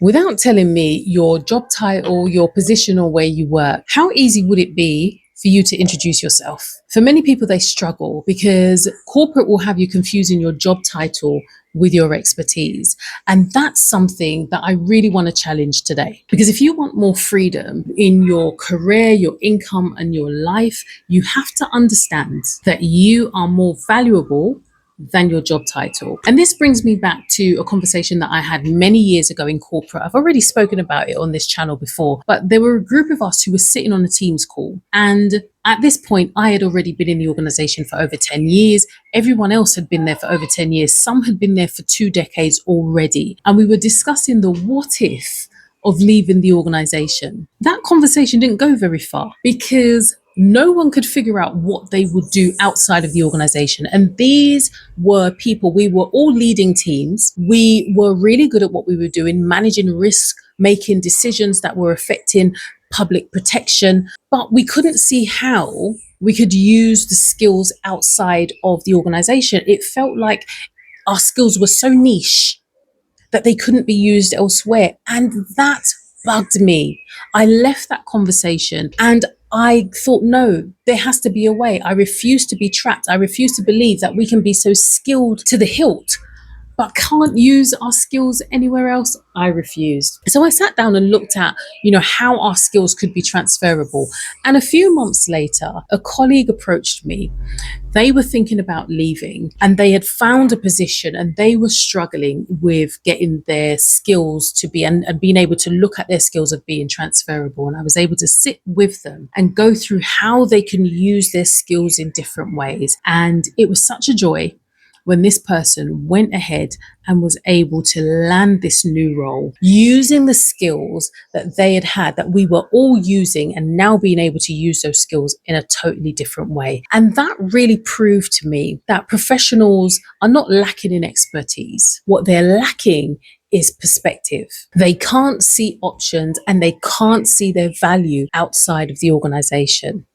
Without telling me your job title, your position, or where you work, how easy would it be for you to introduce yourself? For many people, they struggle because corporate will have you confusing your job title with your expertise. And that's something that I really want to challenge today. Because if you want more freedom in your career, your income, and your life, you have to understand that you are more valuable than your job title. And this brings me back to a conversation that I had many years ago in corporate. I've already spoken about it on this channel before, but there were a group of us who were sitting on a Teams call. And at this point, I had already been in the organization for over 10 years. Everyone else had been there for over 10 years. Some had been there for 2 decades already. And we were discussing the what if of leaving the organization. That conversation didn't go very far because no one could figure out what they would do outside of the organization. And these were people, we were all leading teams. We were really good at what we were doing, managing risk, making decisions that were affecting public protection, but we couldn't see how we could use the skills outside of the organization. It felt like our skills were so niche that they couldn't be used elsewhere. And that bugged me. I left that conversation and I thought, no, there has to be a way. I refuse to be trapped. I refuse to believe that we can be so skilled to the hilt, but can't use our skills anywhere else. I refused. So I sat down and looked at, how our skills could be transferable. And a few months later, a colleague approached me. They were thinking about leaving and they had found a position and they were struggling with getting their skills to be and being able to look at their skills of being transferable. And I was able to sit with them and go through how they can use their skills in different ways. And it was such a joy when this person went ahead and was able to land this new role using the skills that they had had, that we were all using, and now being able to use those skills in a totally different way. And that really proved to me that professionals are not lacking in expertise. What they're lacking is perspective. They can't see options and they can't see their value outside of the organization.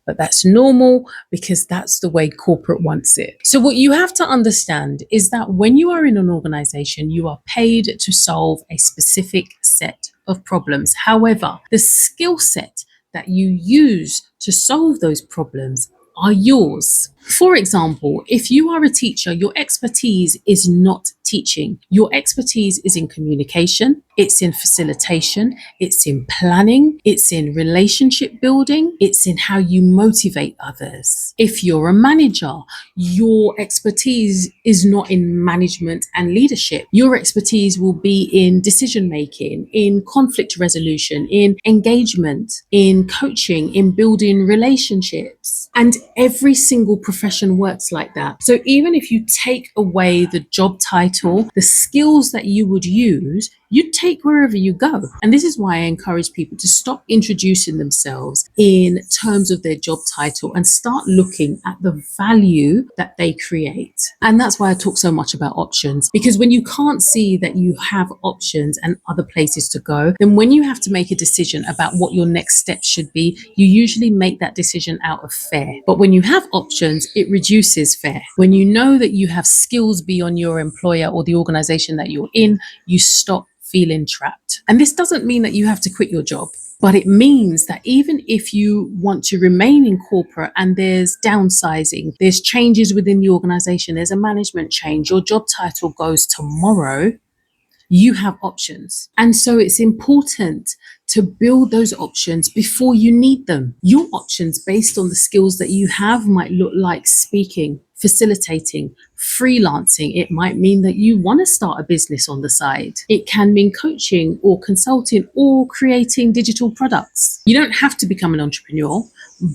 But that's normal because that's the way corporate wants it. So what you have to understand is that when you are in an organization, you are paid to solve a specific set of problems. However, the skill set that you use to solve those problems are yours. For example, if you are a teacher, your expertise is not teaching. Your expertise is in communication, it's in facilitation, it's in planning, it's in relationship building, it's in how you motivate others. If you're a manager, your expertise is not in management and leadership. Your expertise will be in decision making, in conflict resolution, in engagement, in coaching, in building relationships. And every single profession works like that. So even if you take away the job title, the skills that you would use, you take wherever you go. And this is why I encourage people to stop introducing themselves in terms of their job title and start looking at the value that they create. And that's why I talk so much about options, because when you can't see that you have options and other places to go, then when you have to make a decision about what your next step should be, you usually make that decision out of fear. But when you have options, it reduces fear. When you know that you have skills beyond your employer or the organization that you're in, you stop feeling trapped. And this doesn't mean that you have to quit your job, but it means that even if you want to remain in corporate and there's downsizing, there's changes within the organization, there's a management change, your job title goes tomorrow, you have options. And so it's important to build those options before you need them. Your options based on the skills that you have might look like speaking, facilitating, freelancing. It might mean that you want to start a business on the side. It can mean coaching or consulting or creating digital products. You don't have to become an entrepreneur,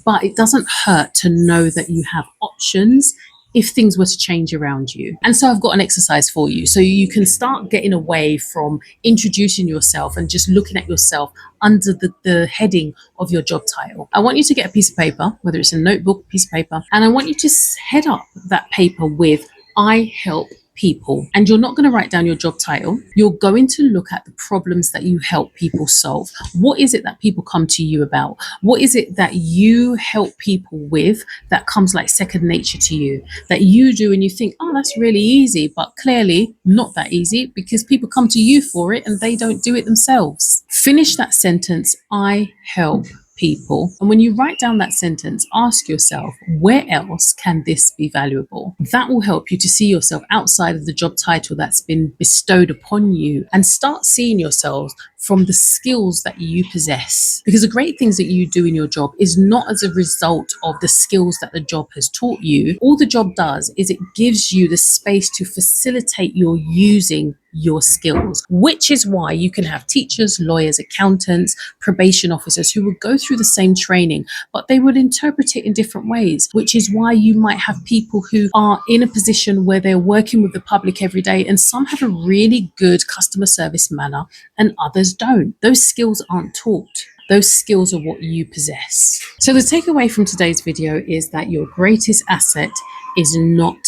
but it doesn't hurt to know that you have options if things were to change around you. And so I've got an exercise for you so you can start getting away from introducing yourself and just looking at yourself under the heading of your job title. I want you to get a piece of paper, whether it's a notebook, piece of paper, and I want you to head up that paper with I help people. And you're not going to write down your job title. You're going to look at the problems that you help people solve. What is it that people come to you about? What is it that you help people with that comes like second nature to you, that you do and you think, oh, that's really easy, but clearly not that easy because people come to you for it and they don't do it themselves. Finish that sentence, I help people. And when you write down that sentence, ask yourself, where else can this be valuable? That will help you to see yourself outside of the job title that's been bestowed upon you and start seeing yourself from the skills that you possess. Because the great things that you do in your job is not as a result of the skills that the job has taught you. All the job does is it gives you the space to facilitate your using your skills, which is why you can have teachers, lawyers, accountants, probation officers who would go through the same training, but they would interpret it in different ways, which is why you might have people who are in a position where they're working with the public every day, and some have a really good customer service manner and others don't. Those skills aren't taught. Those skills are what you possess. So the takeaway from today's video is that your greatest asset is not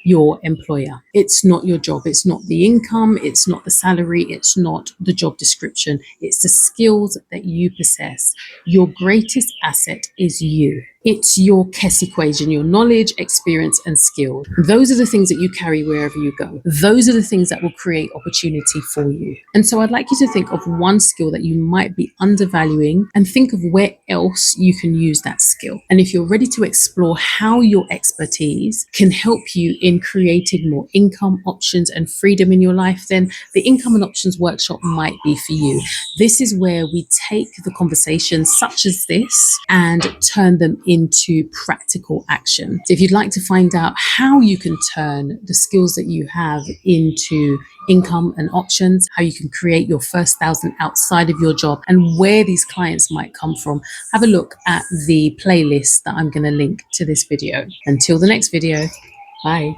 your employer. It's not your job. It's not the income. It's not the salary. It's not the job description. It's the skills that you possess. Your greatest asset is you. It's your KESS equation, your knowledge, experience, and skill. Those are the things that you carry wherever you go. Those are the things that will create opportunity for you. And so I'd like you to think of one skill that you might be undervaluing and think of where else you can use that skill. And if you're ready to explore how your expertise can help you in creating more income options and freedom in your life, then the Income and Options Workshop might be for you. This is where we take the conversations such as this and turn them into practical action. So if you'd like to find out how you can turn the skills that you have into income and options, how you can create your first 1,000 outside of your job, and where these clients might come from, have a look at the playlist that I'm going to link to this video. Until the next video, bye.